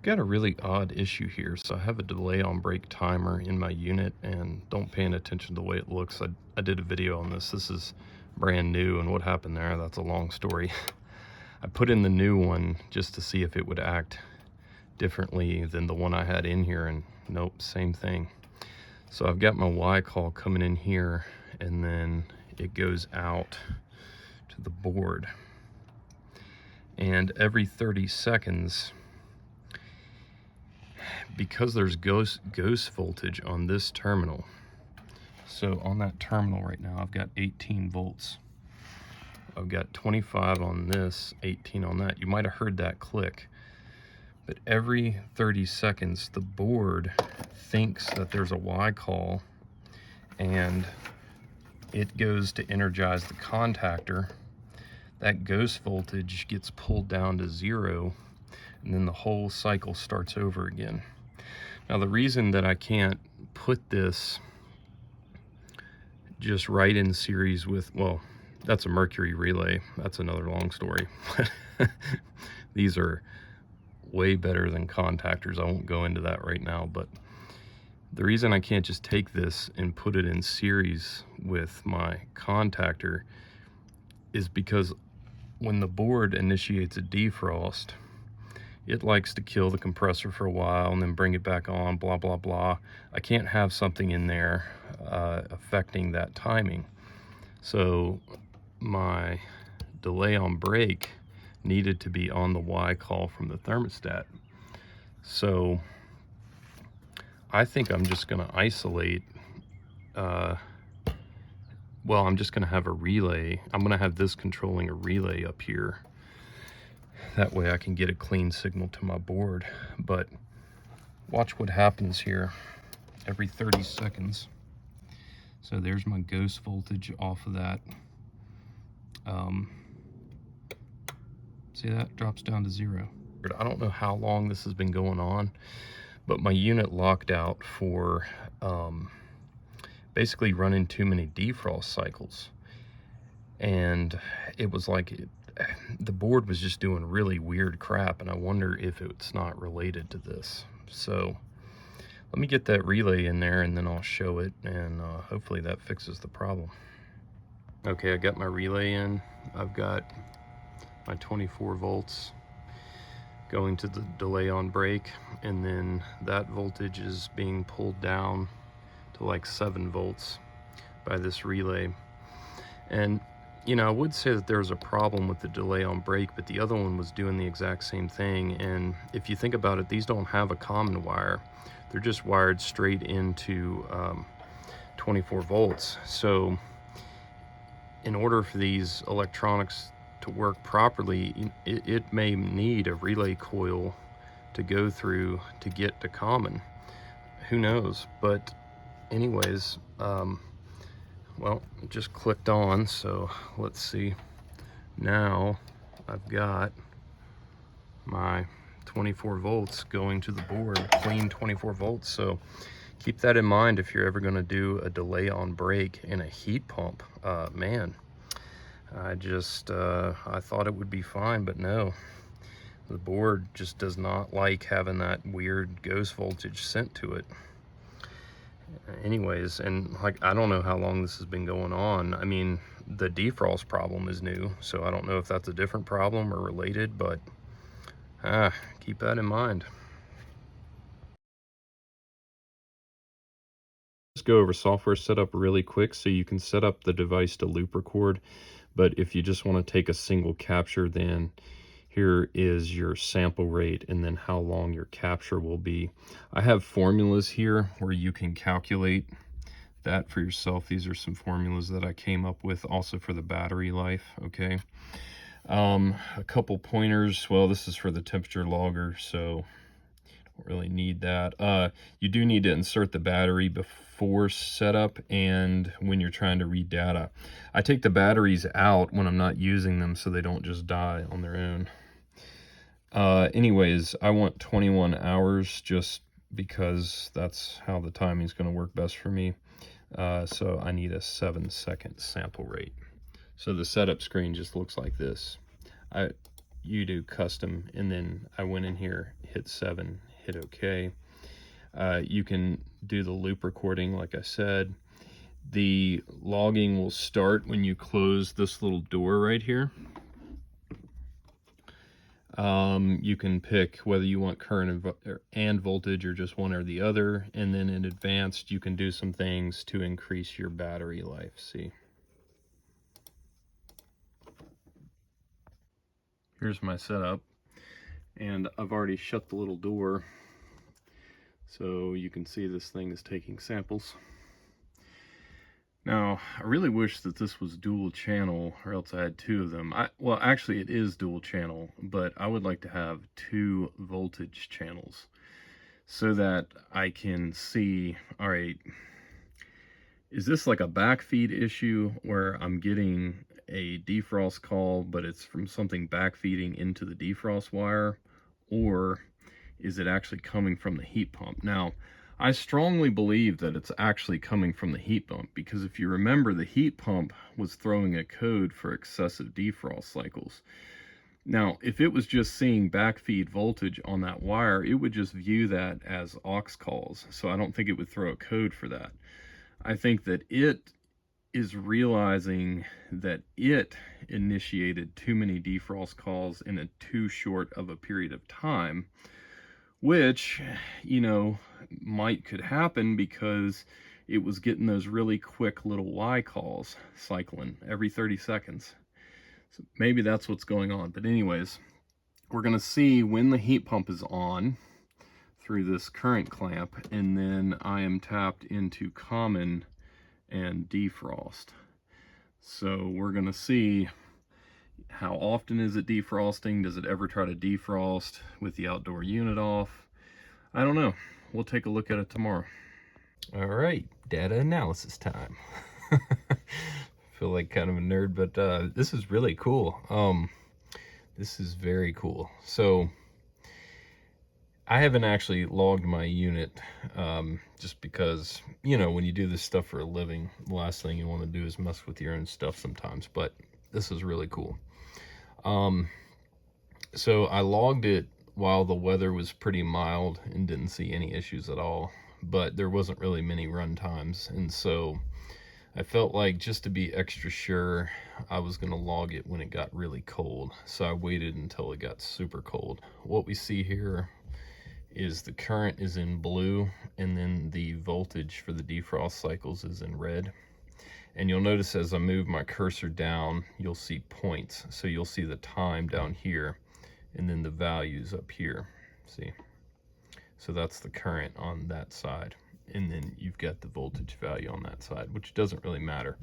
Got a really odd issue here. So I have a delay on brake timer in my unit, and don't pay any attention to the way it looks. I did a video on this. This is brand new, and what happened there, that's a long story. I put in the new one just to see if it would act differently than the one I had in here, and nope, same thing. So I've got my Y call coming in here, and then it goes out to the board. And every 30 seconds, because there's ghost voltage on this terminal, so on that terminal right now I've got 18 volts. I've got 25 on this, 18 on that. You might have heard that click. But every 30 seconds the board thinks that there's a Y call, and it goes to energize the contactor. That ghost voltage gets pulled down to 0, and then the whole cycle starts over again. Now the reason that I can't put this just right in series with, well, that's a mercury relay, that's another long story. These are way better than contactors. I won't go into that right now, but the reason I can't just take this and put it in series with my contactor is because when the board initiates a defrost, it likes to kill the compressor for a while and then bring it back on, blah, blah, blah. I can't have something in there affecting that timing. So my delay on brake needed to be on the Y call from the thermostat. So I think I'm just gonna isolate, well, I'm just gonna have a relay. I'm gonna have this controlling a relay up here. That way I can get a clean signal to my board. But watch what happens here every 30 seconds. So there's my ghost voltage off of that. See, that drops down to 0. I don't know how long this has been going on, but my unit locked out for basically running too many defrost cycles. And it was like the board was just doing really weird crap, and I wonder if it's not related to this. So let me get that relay in there and then I'll show it, and hopefully that fixes the problem. Okay, I got my relay in. I've got my 24 volts going to the delay on brake, and then that voltage is being pulled down to like 7 volts by this relay. And you know, I would say that there's a problem with the delay on brake, but the other one was doing the exact same thing. And if you think about it, these don't have a common wire. They're just wired straight into 24 volts. So in order for these electronics to work properly, it may need a relay coil to go through to get to common. Who knows? But anyways, well, it just clicked on, so let's see. Now I've got my 24 volts going to the board, clean 24 volts. So keep that in mind if you're ever going to do a delay on brake in a heat pump. Man, I thought it would be fine, but no. The board just does not like having that weird ghost voltage sent to it. Anyways, and like, I don't know how long this has been going on. I mean, the defrost problem is new, so I don't know if that's a different problem or related, but keep that in mind. Just go over software setup really quick. So you can set up the device to loop record, but if you just want to take a single capture, then here is your sample rate and then how long your capture will be. I have formulas here where you can calculate that for yourself. These are some formulas that I came up with also for the battery life, okay? A couple pointers. Well, this is for the temperature logger, so don't really need that. You do need to insert the battery before setup and when you're trying to read data. I take the batteries out when I'm not using them so they don't just die on their own. Anyways, I want 21 hours just because that's how the timing is going to work best for me. So I need a 7-second sample rate. So the setup screen just looks like this. you do custom, and then I went in here, hit 7, hit OK. You can do the loop recording, like I said. The logging will start when you close this little door right here. You can pick whether you want current and voltage or just one or the other. And then in advanced, you can do some things to increase your battery life. See, here's my setup, and I've already shut the little door, so you can see this thing is taking samples. Now, I really wish that this was dual channel, or else I had 2 of them. Well, actually it is dual channel, but I would like to have 2 voltage channels so that I can see, all right, is this like a backfeed issue where I'm getting a defrost call, but it's from something backfeeding into the defrost wire, or is it actually coming from the heat pump? Now, I strongly believe that it's actually coming from the heat pump, because if you remember, the heat pump was throwing a code for excessive defrost cycles. Now, if it was just seeing backfeed voltage on that wire, it would just view that as aux calls. So I don't think it would throw a code for that. I think that it is realizing that it initiated too many defrost calls in a too short of a period of time, which, you know, could happen because it was getting those really quick little Y calls cycling every 30 seconds. So maybe that's what's going on. But anyways, we're going to see when the heat pump is on through this current clamp, and then I am tapped into common and defrost. So we're going to see how often is it defrosting. Does it ever try to defrost with the outdoor unit off? I don't know. We'll take a look at it tomorrow. All right, data analysis time. Feel like kind of a nerd, but this is really cool. This is very cool. So I haven't actually logged my unit, just because, you know, when you do this stuff for a living, the last thing you want to do is mess with your own stuff sometimes, but this is really cool. So I logged it while the weather was pretty mild and didn't see any issues at all, but there wasn't really many run times, and so I felt like, just to be extra sure, I was going to log it when it got really cold. So I waited until it got super cold. What we see here is the current is in blue, and then the voltage for the defrost cycles is in red. And you'll notice as I move my cursor down, you'll see points. So you'll see the time down here, and then the values up here. See? So that's the current on that side. And then you've got the voltage value on that side, which doesn't really matter,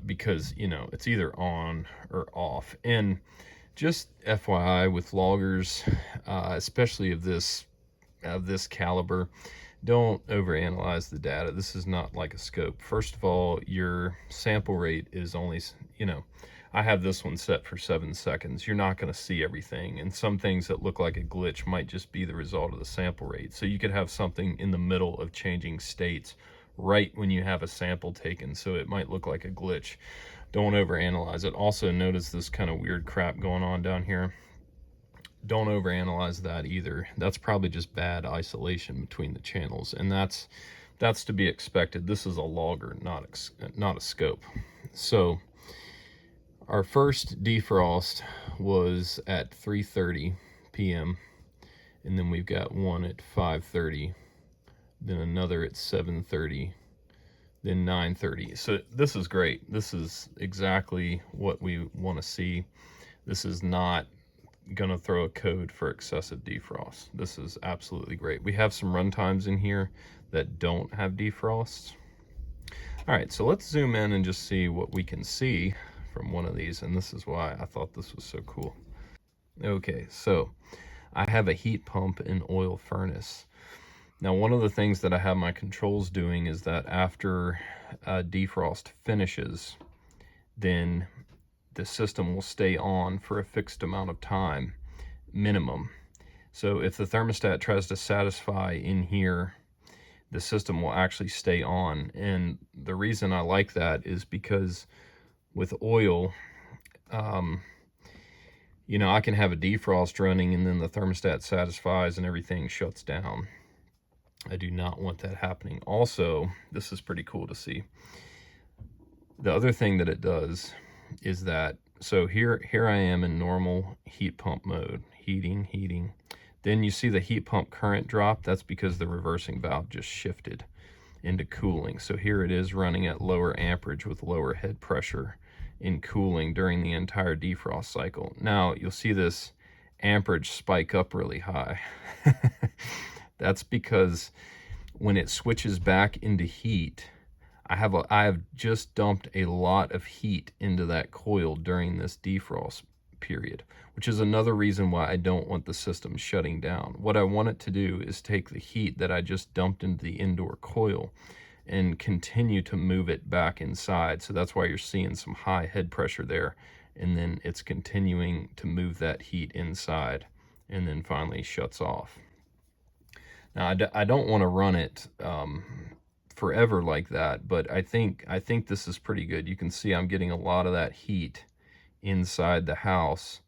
because, you know, it's either on or off. And just FYI with loggers, especially of this caliber, don't overanalyze the data. This is not like a scope. First of all, your sample rate is only, you know, I have this one set for 7 seconds. You're not going to see everything, and some things that look like a glitch might just be the result of the sample rate. So you could have something in the middle of changing states right when you have a sample taken, so it might look like a glitch. Don't overanalyze it. Also, notice this kind of weird crap going on down here. Don't overanalyze that either. That's probably just bad isolation between the channels, and that's to be expected. This is a logger, not a scope. So our first defrost was at 3:30 p.m. and then we've got one at 5:30, then another at 7:30, then 9:30. So this is great. This is exactly what we want to see. This is not gonna throw a code for excessive defrost. This is absolutely great. We have some run times in here that don't have defrosts. All right, so let's zoom in and just see what we can see from one of these, and this is why I thought this was so cool. Okay, so I have a heat pump and oil furnace. Now, one of the things that I have my controls doing is that after defrost finishes, then the system will stay on for a fixed amount of time, minimum. So if the thermostat tries to satisfy in here, the system will actually stay on. And the reason I like that is because with oil, you know, I can have a defrost running and then the thermostat satisfies and everything shuts down. I do not want that happening. Also, this is pretty cool to see. The other thing that it does is that, so here I am in normal heat pump mode, heating. Then you see the heat pump current drop. That's because the reversing valve just shifted into cooling. So here it is running at lower amperage with lower head pressure in cooling during the entire defrost cycle. Now you'll see this amperage spike up really high. That's because when it switches back into heat, I have just dumped a lot of heat into that coil during this defrost period, which is another reason why I don't want the system shutting down. What I want it to do is take the heat that I just dumped into the indoor coil and continue to move it back inside. So that's why you're seeing some high head pressure there. And then it's continuing to move that heat inside and then finally shuts off. Now, I don't want to run it forever like that, but I think this is pretty good. You can see I'm getting a lot of that heat inside the house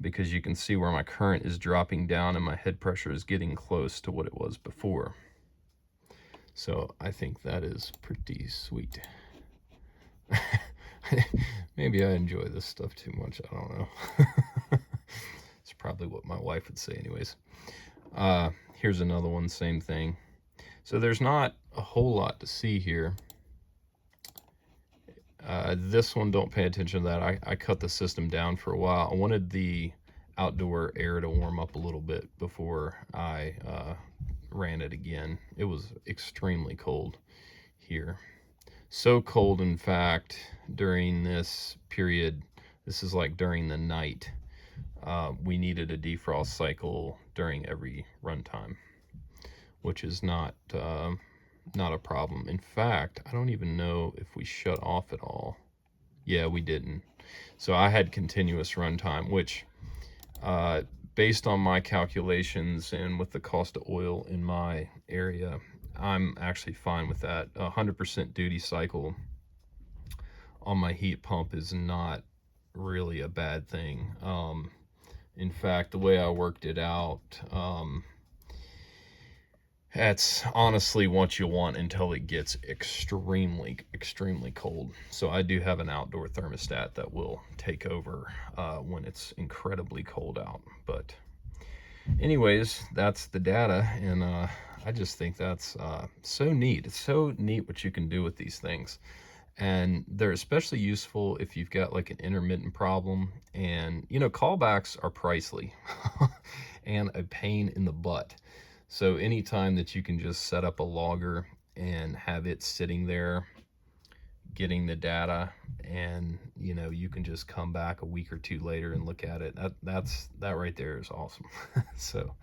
because you can see where my current is dropping down and my head pressure is getting close to what it was before. So I think that is pretty sweet. Maybe I enjoy this stuff too much. I don't know. It's probably what my wife would say anyways. Here's another one, same thing. So there's not a whole lot to see here. This one, don't pay attention to that. I cut the system down for a while. I wanted the outdoor air to warm up a little bit before I ran it again. It was extremely cold here. So cold, in fact, during this period, this is like during the night, we needed a defrost cycle during every runtime, which is not a problem. In fact, I don't even know if we shut off at all. Yeah, we didn't. So I had continuous runtime, which based on my calculations and with the cost of oil in my area, I'm actually fine with that. 100% duty cycle on my heat pump is not really a bad thing. In fact, the way I worked it out, that's honestly what you want until it gets extremely cold. So I do have an outdoor thermostat that will take over when it's incredibly cold out. But anyways, that's the data, and I just think that's so neat. It's so neat what you can do with these things. And they're especially useful if you've got like an intermittent problem, and you know, callbacks are pricey and a pain in the butt. So anytime that you can just set up a logger and have it sitting there getting the data, and you know, you can just come back a week or two later and look at it, that right there is awesome. So